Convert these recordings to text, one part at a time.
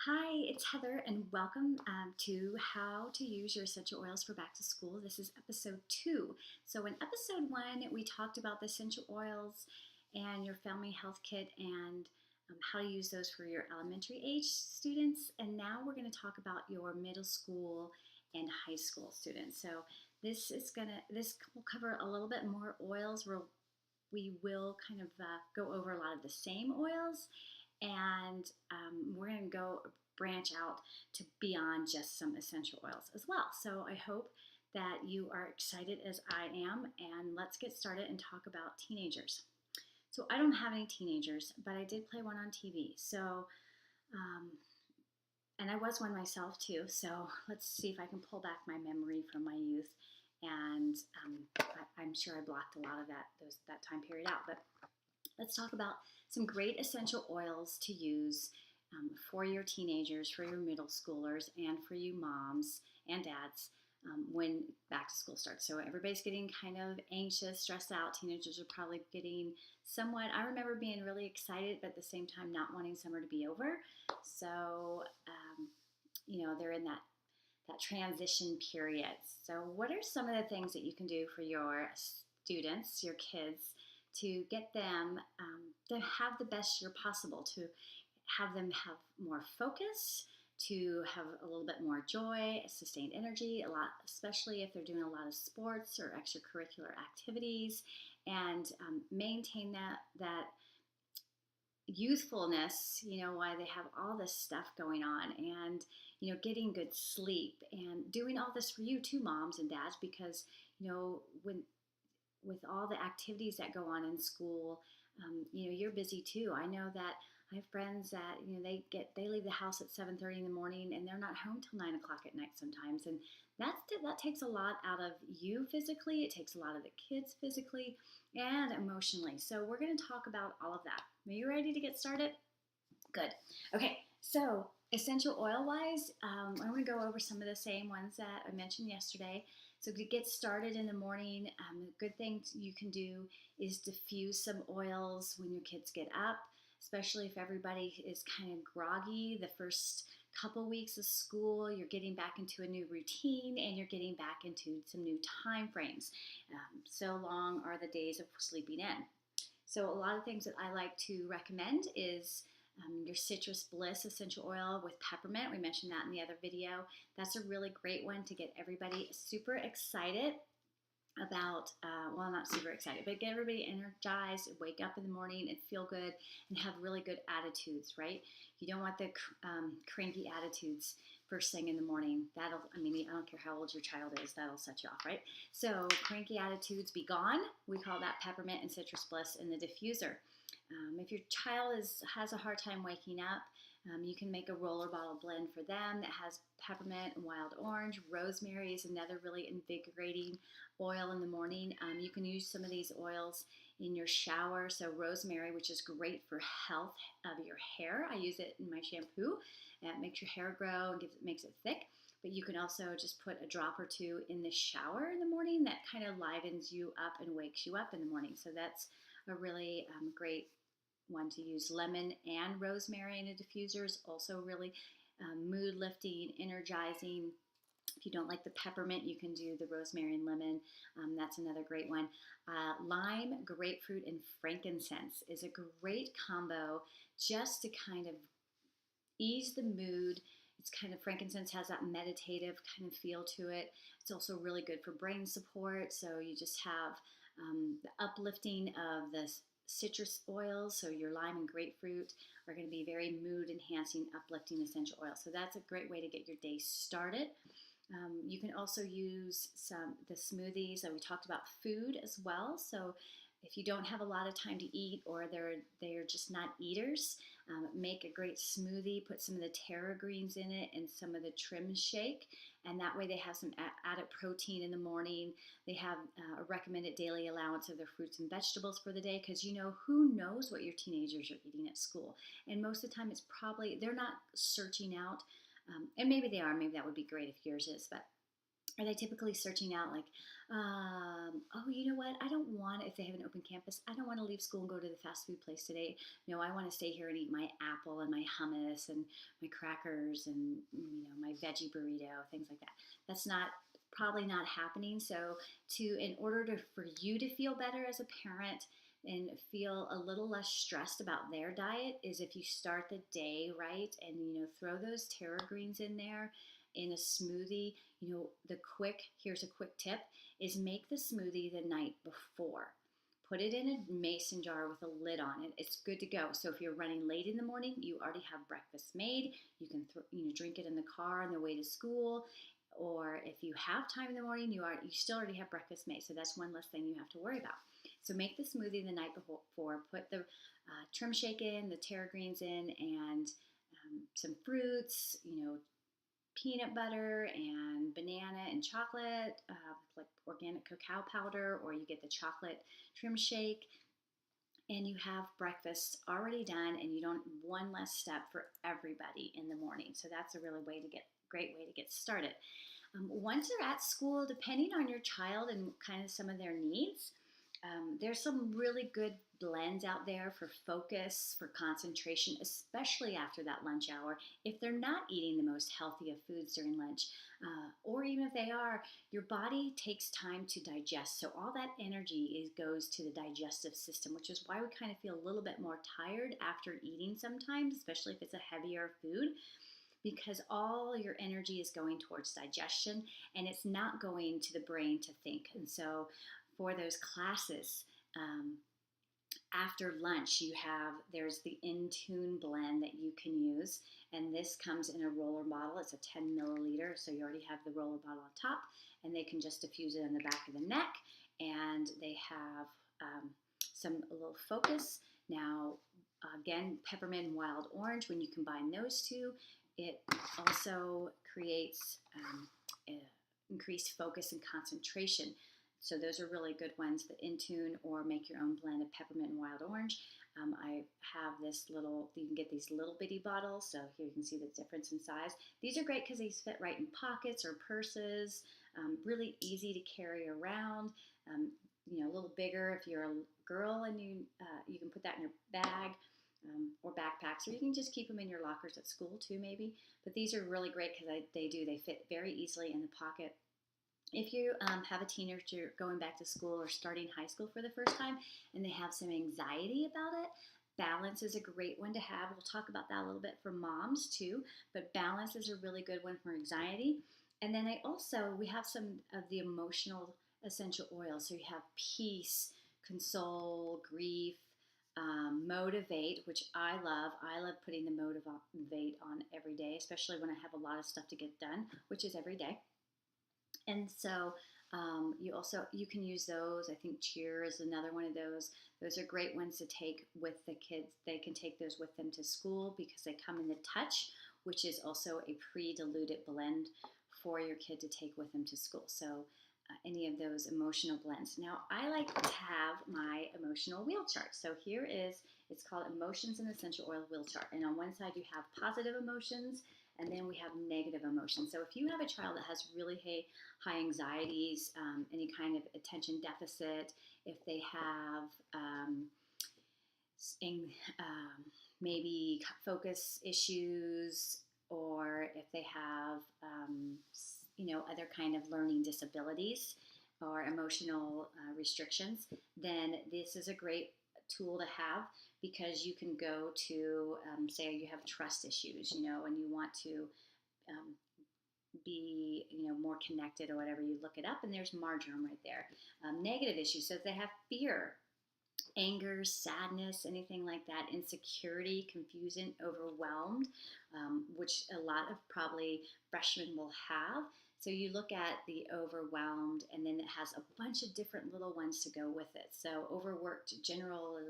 Hi, it's Heather, and welcome to How to Use Your Essential Oils for Back to School. This is episode 2. So, in episode 1, we talked about the essential oils and your family health kit and how to use those for your elementary age students. And now we're going to talk about your middle school and high school students. So, this will cover a little bit more oils. We will kind of go over a lot of the same oils, and we're going to go branch out to beyond just some essential oils as well. So I hope that you are excited as I am, and let's get started and talk about teenagers. So I don't have any teenagers, but I did play one on TV. Um, and I was one myself too. So let's see if I can pull back my memory from my youth. And I'm sure I blocked a lot of that time period out. But let's talk about some great essential oils to use for your teenagers, for your middle schoolers, and for you moms and dads when back to school starts. So everybody's getting kind of anxious, stressed out. Teenagers are probably getting somewhat. I remember being really excited, but at the same time not wanting summer to be over. So, they're in that transition period. So, what are some of the things that you can do for your students, your kids, to get them to have the best year possible, to have them have more focus, to have a little bit more joy, sustained energy, a lot, especially if they're doing a lot of sports or extracurricular activities, and maintain that youthfulness, while they have all this stuff going on, and getting good sleep and doing all this for you too, moms and dads, because when with all the activities that go on in school, you're busy too. I know that I have friends that they leave the house at 7:30 in the morning and they're not home till 9 o'clock at night sometimes, and that takes a lot out of you physically. It takes a lot of the kids physically and emotionally. So we're going to talk about all of that. Are you ready to get started? Good. Okay. So essential oil wise, I'm going to go over some of the same ones that I mentioned yesterday. So to get started in the morning, a good thing you can do is diffuse some oils when your kids get up, especially if everybody is kind of groggy the first couple weeks of school. You're getting back into a new routine and you're getting back into some new time frames. So long are the days of sleeping in. So a lot of things that I like to recommend is your Citrus Bliss essential oil with peppermint. We mentioned that in the other video. That's a really great one to get everybody super excited about, well, not super excited, but get everybody energized, wake up in the morning and feel good and have really good attitudes, right? You don't want the cranky attitudes first thing in the morning. I don't care how old your child is, that'll set you off, right? So cranky attitudes be gone. We call that peppermint and citrus bliss in the diffuser. If your child has a hard time waking up, you can make a roller bottle blend for them that has peppermint and wild orange. Rosemary is another really invigorating oil in the morning. You can use some of these oils in your shower. So rosemary, which is great for health of your hair. I use it in my shampoo. It makes your hair grow and makes it thick. But you can also just put a drop or two in the shower in the morning. That kind of livens you up and wakes you up in the morning. So that's a really great one to use. Lemon and rosemary in a diffuser is also really mood lifting, energizing. If you don't like the peppermint, you can do the rosemary and lemon. That's another great one. Lime, grapefruit, and frankincense is a great combo just to kind of ease the mood. It's kind of, frankincense has that meditative kind of feel to it. It's also really good for brain support. So you just have the uplifting of the citrus oils. So your lime and grapefruit are going to be very mood enhancing, uplifting essential oils. So that's a great way to get your day started. You can also use the smoothies. We talked about food as well. So if you don't have a lot of time to eat, or they're just not eaters, make a great smoothie. Put some of the tara greens in it and some of the trim shake, and that way they have some added protein in the morning. They have a recommended daily allowance of their fruits and vegetables for the day, because who knows what your teenagers are eating at school, and most of the time it's probably they're not searching out, and maybe they are. Maybe that would be great if yours is, but Are they typically searching out like, oh, you know what? I don't want, if they have an open campus, I don't want to leave school and go to the fast food place today. No, I want to stay here and eat my apple and my hummus and my crackers and, my veggie burrito, things like that. That's not probably not happening. So in order for you to feel better as a parent and feel a little less stressed about their diet is if you start the day right and, throw those tara greens in there in a smoothie. Here's a quick tip, is make the smoothie the night before. Put it in a mason jar with a lid on it. It's good to go. So if you're running late in the morning, you already have breakfast made. You can drink it in the car on the way to school. Or if you have time in the morning, you still already have breakfast made. So that's one less thing you have to worry about. So make the smoothie the night before. Put the trim shake in, the tara greens in, and some fruits, peanut butter and banana and chocolate, like organic cacao powder, or you get the chocolate trim shake, and you have breakfast already done, and you don't one less step for everybody in the morning. So that's a really great way to get started. Once you're at school, depending on your child and kind of some of their needs, there's some really good blends out there for focus, for concentration, especially after that lunch hour. If they're not eating the most healthy of foods during lunch, or even if they are, your body takes time to digest. So all that energy goes to the digestive system, which is why we kind of feel a little bit more tired after eating sometimes, especially if it's a heavier food, because all your energy is going towards digestion and it's not going to the brain to think. And so for those classes, after lunch, there's the Intune blend that you can use, and this comes in a roller bottle. It's a 10 milliliter, so you already have the roller bottle on top, and they can just diffuse it in the back of the neck, and they have a little focus. Now, again, peppermint and wild orange, when you combine those two, it also creates increased focus and concentration. So those are really good ones, the Intune, or make your own blend of peppermint and wild orange. I have you can get these little bitty bottles, so here you can see the difference in size. These are great because these fit right in pockets or purses, really easy to carry around. A little bigger if you're a girl, and you can put that in your bag or backpacks, or you can just keep them in your lockers at school too, maybe. But these are really great because they fit very easily in the pocket. If you have a teenager going back to school or starting high school for the first time and they have some anxiety about it, balance is a great one to have. We'll talk about that a little bit for moms too, but balance is a really good one for anxiety. And then we have some of the emotional essential oils. So you have peace, console, grief, motivate, which I love. I love putting the motivate on every day, especially when I have a lot of stuff to get done, which is every day. And so you can use those. I think Cheer is another one of those. Those are great ones to take with the kids. They can take those with them to school because they come in the Touch, which is also a pre-diluted blend for your kid to take with them to school. So any of those emotional blends. Now, I like to have my emotional wheel chart. So it's called Emotions and Essential Oil Wheel Chart. And on one side you have positive emotions, and then we have negative emotions. So if you have a child that has really high anxieties, any kind of attention deficit, if they have maybe focus issues, or if they have other kind of learning disabilities or emotional restrictions, then this is a great tool to have, because you can go to, say you have trust issues, and you want to be, more connected or whatever, you look it up and there's marjoram right there. Negative issues, so if they have fear, anger, sadness, anything like that, insecurity, confusion, overwhelmed, which a lot of probably freshmen will have. So you look at the overwhelmed, and then it has a bunch of different little ones to go with it. So overworked, general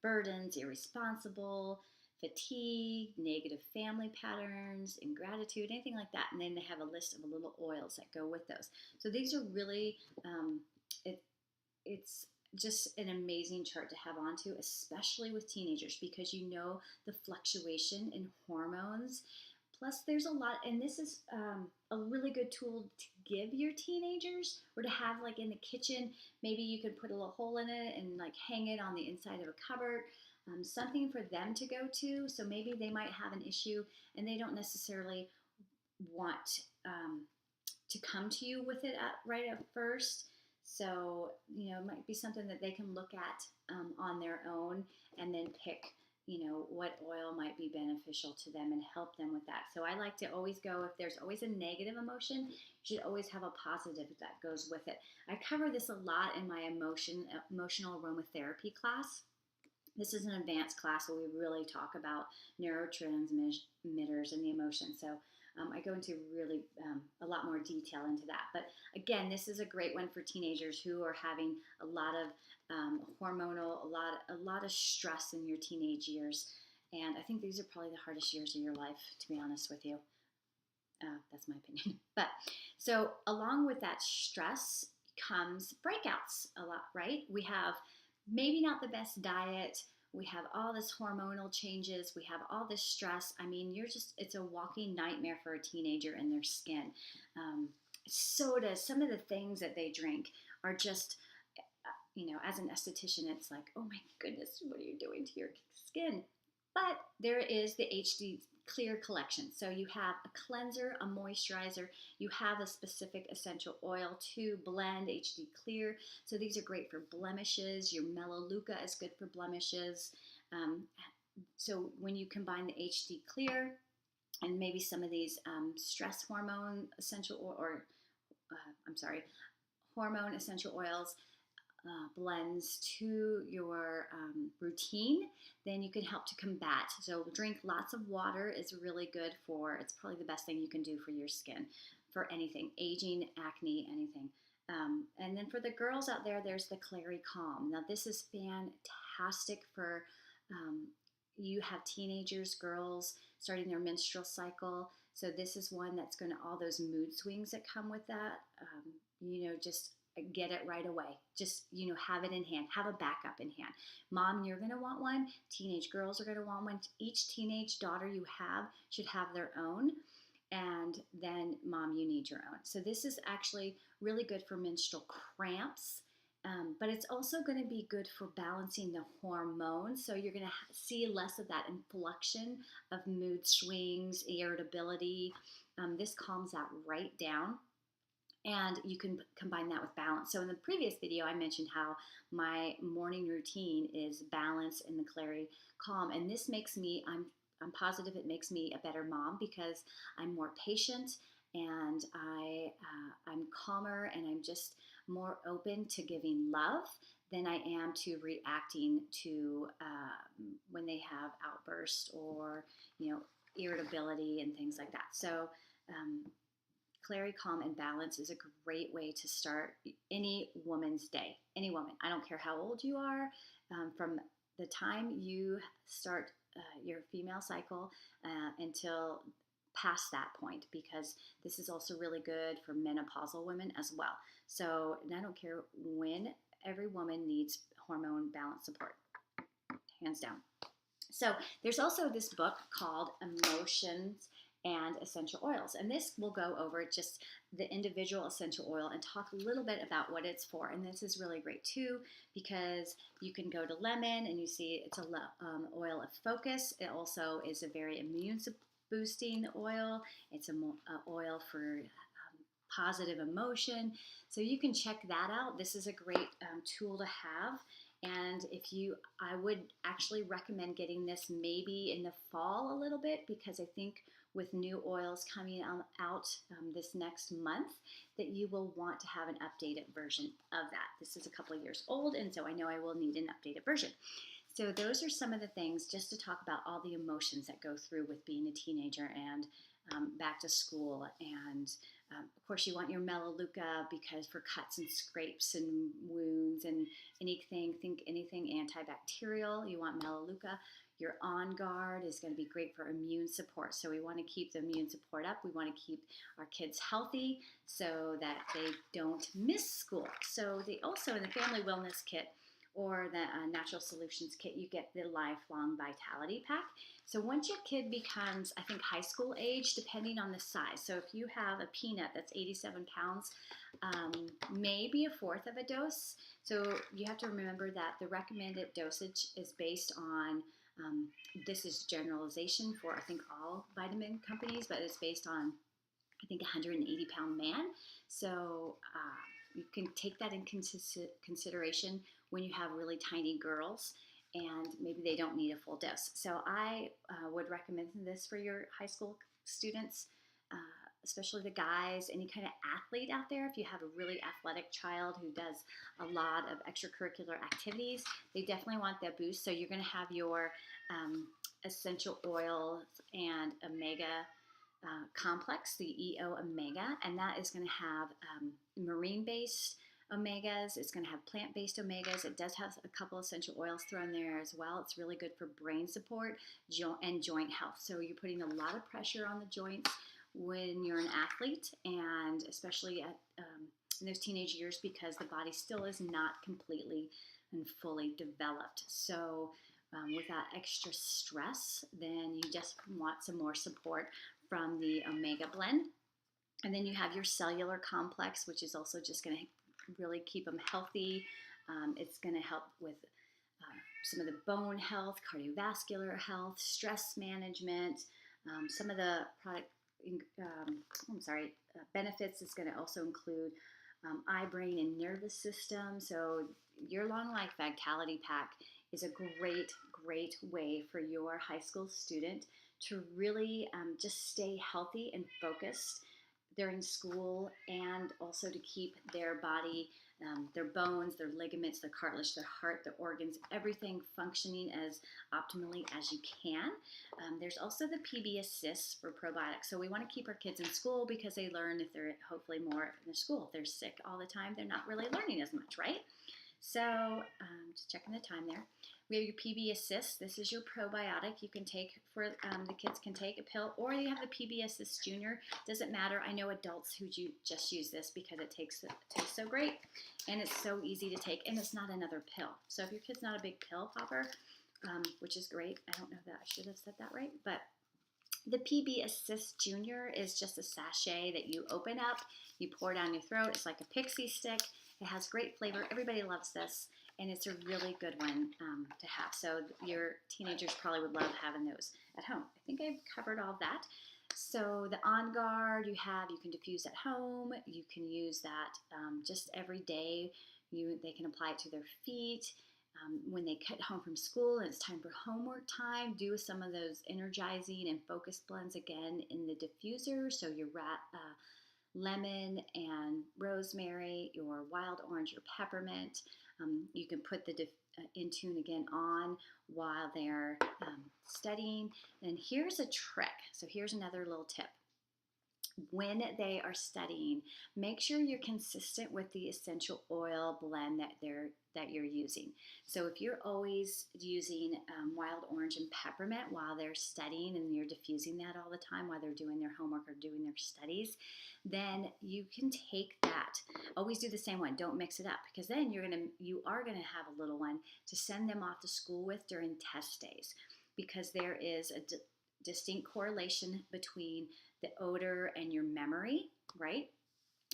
burdens, irresponsible, fatigue, negative family patterns, ingratitude, anything like that. And then they have a list of little oils that go with those. So these are really, it's just an amazing chart to have onto, especially with teenagers, because the fluctuation in hormones Plus, there's a lot, and this is a really good tool to give your teenagers or to have like in the kitchen. Maybe you could put a little hole in it and like hang it on the inside of a cupboard, something for them to go to. So maybe they might have an issue and they don't necessarily want to come to you with it right at first. So, it might be something that they can look at on their own and then pick, what oil might be beneficial to them and help them with that. So I like to always go, if there's always a negative emotion, you should always have a positive that goes with it. I cover this a lot in my emotional aromatherapy class. This is an advanced class where we really talk about neurotransmitters and the emotions. So I go into really a lot more detail into that. But again, this is a great one for teenagers who are having a lot of hormonal, a lot of stress in your teenage years. And I think these are probably the hardest years of your life, to be honest with you. That's my opinion. But so along with that stress comes breakouts a lot, right? We have maybe not the best diet. We have all this hormonal changes. We have all this stress. I mean, it's a walking nightmare for a teenager and their skin. Sodas, some of the things that they drink are just, as an esthetician, it's like, oh my goodness, what are you doing to your skin? But there is the HD Clear collection. So you have a cleanser, a moisturizer, you have a specific essential oil to blend, HD Clear. So these are great for blemishes. Your Melaleuca is good for blemishes. So when you combine the HD Clear and maybe some of these stress hormone essential hormone essential oils, blends to your routine, then you can help to combat. So drink lots of water is really good it's probably the best thing you can do for your skin, for anything, aging, acne, anything. And then for the girls out there, there's the Clary Calm. Now this is fantastic for, you have teenagers, girls starting their menstrual cycle. So this is one that's going to, all those mood swings that come with that, just get it right away. Just, have it in hand. Have a backup in hand. Mom, you're going to want one. Teenage girls are going to want one. Each teenage daughter you have should have their own. And then, Mom, you need your own. So this is actually really good for menstrual cramps. But it's also going to be good for balancing the hormones. So you're going to see less of that inflection of mood swings, irritability. This calms that right down. And you can combine that with balance. So in the previous video, I mentioned how my morning routine is balance in the Clary Calm. And this makes me, I'm positive it makes me a better mom because I'm more patient and I'm calmer and I'm just more open to giving love than I am to reacting to when they have outbursts or, irritability and things like that. So, Clary Calm and Balance is a great way to start any woman's day. Any woman. I don't care how old you are. From the time you start your female cycle until past that point, because this is also really good for menopausal women as well. So I don't care when, every woman needs hormone balance support, hands down. So there's also this book called Emotions and Essential Oils. And this will go over just the individual essential oil and talk a little bit about what it's for. And this is really great too, because you can go to lemon and you see it's a oil of focus. It also is a very immune boosting oil. It's an oil for positive emotion. So you can check that out. This is a great tool to have. And I would actually recommend getting this maybe in the fall a little bit, because I think with new oils coming out this next month, that you will want to have an updated version of that. This is a couple of years old, and so I know I will need an updated version. So those are some of the things just to talk about all the emotions that go through with being a teenager and back to school. And of course, you want your Melaleuca because for cuts and scrapes and wounds and anything antibacterial, you want Melaleuca. Your On Guard is going to be great for immune support. So we want to keep the immune support up. We want to keep our kids healthy so that they don't miss school. So they also, in the Family Wellness Kit, or the Natural Solutions Kit, you get the Lifelong Vitality Pack. So once your kid becomes, I think, high school age, depending on the size. So if you have a peanut that's 87 pounds, maybe a fourth of a dose. So you have to remember that the recommended dosage is based on, this is generalization for, I think, all vitamin companies, but it's based on, I think, 180-pound man. So you can take that in consideration when you have really tiny girls and maybe they don't need a full dose. So I would recommend this for your high school students, especially the guys, any kind of athlete out there. If you have a really athletic child who does a lot of extracurricular activities, they definitely want that boost. So you're going to have your essential oils and omega complex, the EO Omega, and that is going to have marine-based omegas. It's going to have plant-based omegas. It does have a couple essential oils thrown there as well. It's really good for brain support and joint health. So you're putting a lot of pressure on the joints when you're an athlete, and especially in those teenage years, because the body still is not completely and fully developed. So with that extra stress, then you just want some more support from the Omega blend. And then you have your cellular complex, which is also just going to really keep them healthy. It's going to help with some of the bone health, cardiovascular health, stress management. Some of the benefits is going to also include eye, brain, and nervous system. So your Long Life Vitality Pack is a great way for your high school student to really just stay healthy and focused during school, and also to keep their body, their bones, their ligaments, their cartilage, their heart, their organs, everything functioning as optimally as you can. There's also the PB Assist for probiotics. So we want to keep our kids in school because they learn, if they're hopefully more in their school. If they're sick all the time, they're not really learning as much, right? So just checking the time there. We have your PB Assist. This is your probiotic you can take for, the kids can take a pill, or you have the PB Assist Junior. Doesn't matter. I know adults who just use this because it tastes so great, and it's so easy to take, and it's not another pill. So if your kid's not a big pill popper, which is great. I don't know that I should have said that right, but the PB Assist Junior is just a sachet that you open up, you pour down your throat. It's like a pixie stick. It has great flavor. Everybody loves this, and it's a really good one to have. So your teenagers probably would love having those at home. I think I've covered all that. So the On Guard you can diffuse at home. You can use that just every day. They can apply it to their feet. When they get home from school and it's time for homework time, do some of those energizing and focus blends again in the diffuser. So your lemon and rosemary, your wild orange, your peppermint. You can put the Intune again on while they're studying. And here's a trick. So here's another little tip. When they are studying, make sure you're consistent with the essential oil blend that you're using. So if you're always using wild orange and peppermint while they're studying, and you're diffusing that all the time while they're doing their homework or doing their studies, then you can take that. Always do the same one. Don't mix it up, because then you are gonna have a little one to send them off to school with during test days, because there is a distinct correlation between the odor and your memory, right?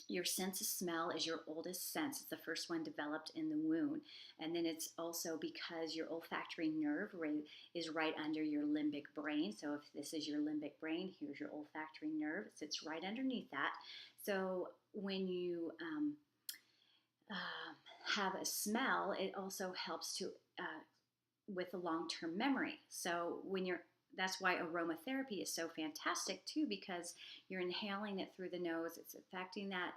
Your sense of smell is your oldest sense. It's the first one developed in the womb. And then it's also because your olfactory nerve is right under your limbic brain. So if this is your limbic brain, here's your olfactory nerve. It sits right underneath that. So when you have a smell, it also helps to with a long-term memory. So that's why aromatherapy is so fantastic too, because you're inhaling it through the nose. It's affecting that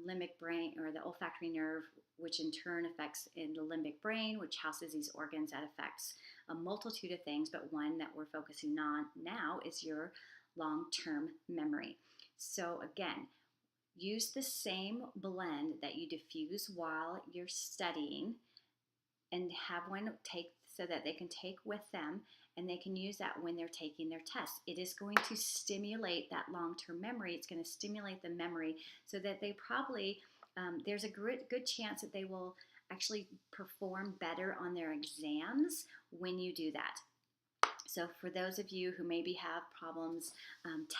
limbic brain, or the olfactory nerve, which in turn affects in the limbic brain, which houses these organs that affects a multitude of things. But one that we're focusing on now is your long-term memory. So again, use the same blend that you diffuse while you're studying, and have one take so that they can take with them, and they can use that when they're taking their tests. It is going to stimulate that long-term memory. It's going to stimulate the memory so that they probably, there's a good chance that they will actually perform better on their exams when you do that. So for those of you who maybe have problems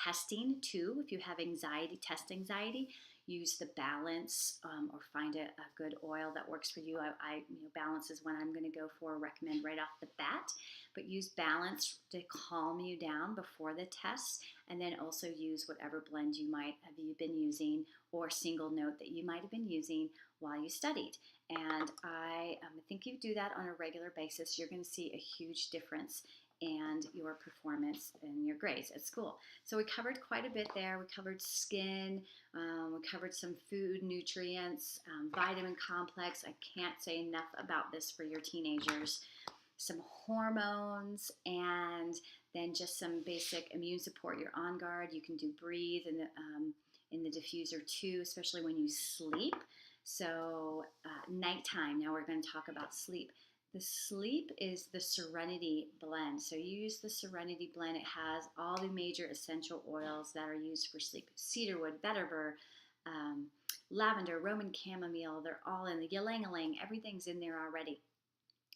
testing too, if you have anxiety, test anxiety, use the Balance or find a good oil that works for you. Balance is one I'm going to go for, recommend right off the bat. But use Balance to calm you down before the test, and then also use whatever blend you might have been using or single note that you might have been using while you studied. And I think you do that on a regular basis, you're going to see a huge difference and your performance and your grades at school. So we covered quite a bit there. We covered skin, we covered some food, nutrients, vitamin complex. I can't say enough about this for your teenagers. Some hormones, and then just some basic immune support. You're on guard. You can do breathe in the diffuser too, especially when you sleep. So nighttime, now we're going to talk about sleep. The sleep is the Serenity blend. So you use the Serenity blend. It has all the major essential oils that are used for sleep. Cedarwood, vetiver, lavender, Roman chamomile, they're all in the ylang-ylang. Everything's in there already.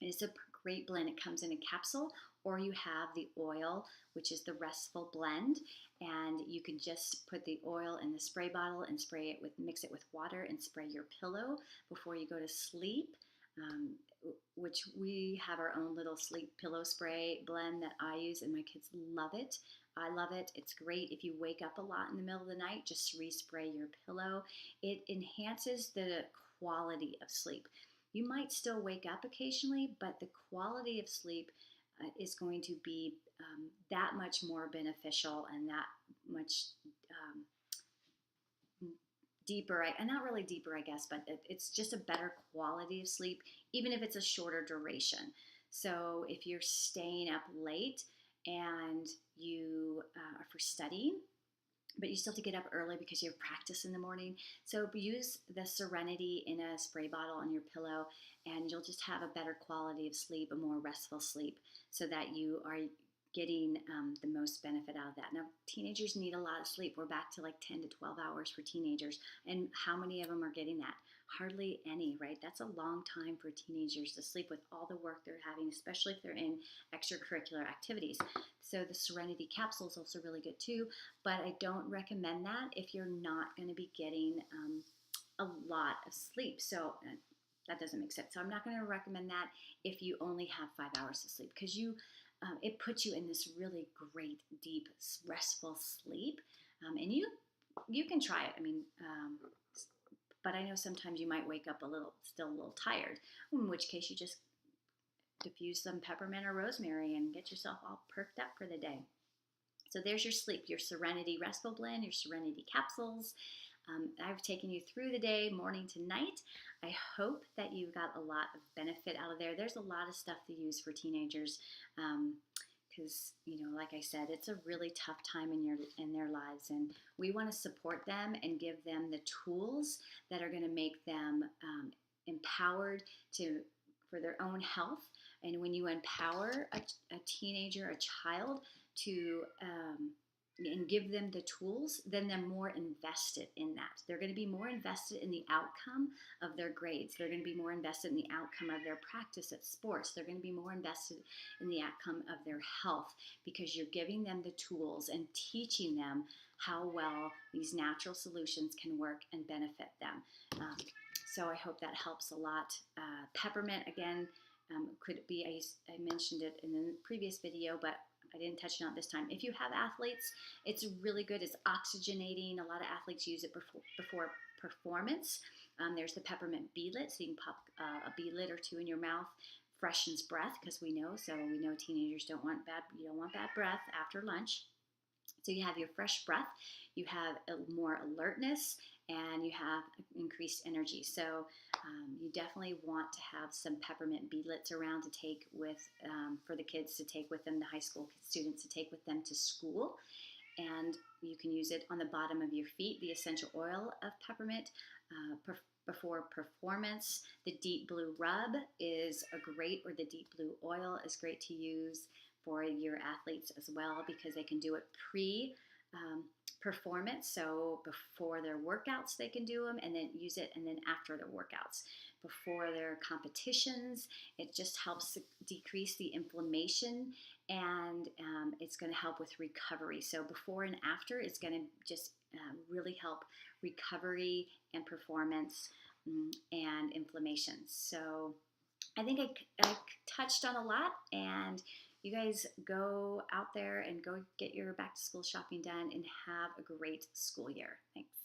It's a great blend. It comes in a capsule, or you have the oil, which is the Restful blend, and you can just put the oil in the spray bottle and mix it with water and spray your pillow before you go to sleep. Which we have our own little sleep pillow spray blend that I use, and my kids love it. I love it. It's great if you wake up a lot in the middle of the night, just respray your pillow. It enhances the quality of sleep. You might still wake up occasionally, but the quality of sleep is going to be that much more beneficial and that much deeper, and not really deeper, I guess, but it's just a better quality of sleep, even if it's a shorter duration. So if you're staying up late and you are for studying, but you still have to get up early because you have practice in the morning, so use the Serenity in a spray bottle on your pillow, and you'll just have a better quality of sleep, a more restful sleep, so that you are getting the most benefit out of that. Now, teenagers need a lot of sleep. We're back to like 10 to 12 hours for teenagers. And how many of them are getting that? Hardly any, right? That's a long time for teenagers to sleep with all the work they're having, especially if they're in extracurricular activities. So the Serenity capsule is also really good too, but I don't recommend that if you're not going to be getting a lot of sleep. So that doesn't make sense. So I'm not going to recommend that if you only have 5 hours of sleep, because it puts you in this really great, deep, restful sleep. And you can try it. But I know sometimes you might wake up still a little tired, in which case you just diffuse some peppermint or rosemary and get yourself all perked up for the day. So there's your sleep, your Serenity Restful blend, your Serenity capsules. I've taken you through the day, morning to night. I hope that you got a lot of benefit out of there. There's a lot of stuff to use for teenagers because, like I said, it's a really tough time in their lives, and we want to support them and give them the tools that are going to make them empowered for their own health. And when you empower a teenager, a child, to and give them the tools, then they're more invested in that. They're going to be more invested in the outcome of their grades. They're going to be more invested in the outcome of their practice at sports. They're going to be more invested in the outcome of their health, because you're giving them the tools and teaching them how well these natural solutions can work and benefit them. So I hope that helps a lot. Peppermint, again, could be, I mentioned it in the previous video, but I didn't touch on it this time. If you have athletes, it's really good. It's oxygenating. A lot of athletes use it before performance. There's the peppermint beadlet, so you can pop a beadlet or two in your mouth. Freshens breath, because we know teenagers don't want bad breath after lunch. So you have your fresh breath, you have more alertness, and you have increased energy. So you definitely want to have some peppermint beadlets around to take with, for the kids to take with them, the high school students to take with them to school. And you can use it on the bottom of your feet, the essential oil of peppermint. Before performance, the deep blue rub is or the deep blue oil is great to use for your athletes as well, because they can do it performance. So before their workouts, they can do them, and then use it, and then after their workouts. before their competitions. It just helps decrease the inflammation, and it's going to help with recovery. So before and after, it's going to just really help recovery and performance, and inflammation. So I think I touched on a lot, and you guys go out there and go get your back to school shopping done and have a great school year. Thanks.